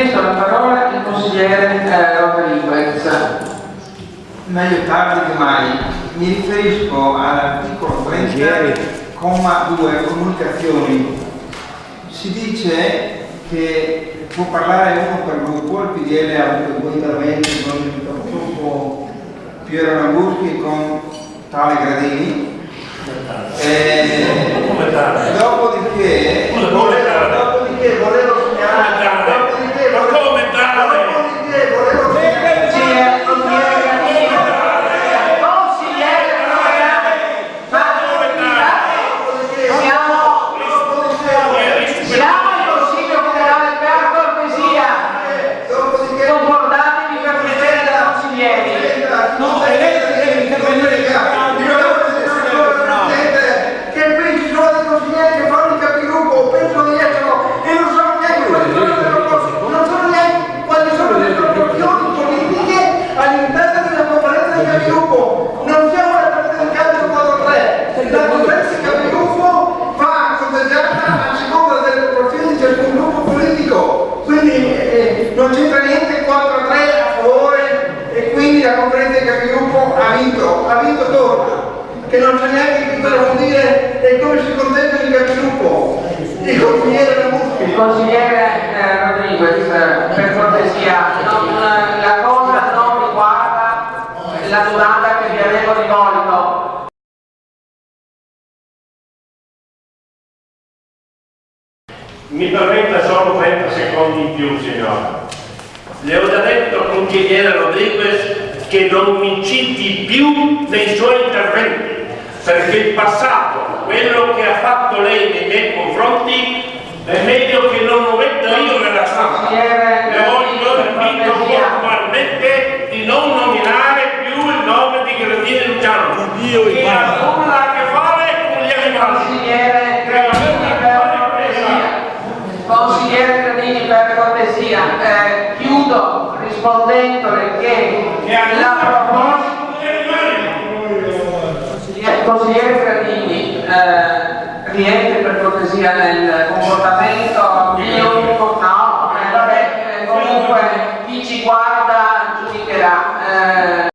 chiesto la parola il consigliere Rodriguez. Meglio tardi che mai. Mi riferisco all'articolo 30,2 comunicazioni. Si dice che può parlare uno per gruppo, il PDL ha avuto 2 interventi con il capogruppo Piero Lambruschi con tale Gradini. Dopodiché volevo segnalare non c'entra niente 4-3 a favore e quindi la conferenza di capigruppo ha vinto torna, che non c'è neanche chi vuol dire e come si contenta il capigruppo il consigliere Lambruschi. Il consigliere Rodriguez, per cortesia, la cosa non riguarda la domanda che vi avevo rivolto. Mi permetta solo 30 secondi in più, signora. Le ho già detto al consigliere Rodriguez che non mi citi più nei suoi interventi, perché il passato, quello che ha fatto lei nei miei confronti, è meglio che non lo metta io nella stampa. Le voglio invito formalmente di non nominare più il nome di Gradini Luciano, che ha nulla a che fare con gli animali. Consigliere Gradini, per cortesia, chiudo rispondendole che la proposta. Consigliere Gradini, rientri per cortesia nel comportamento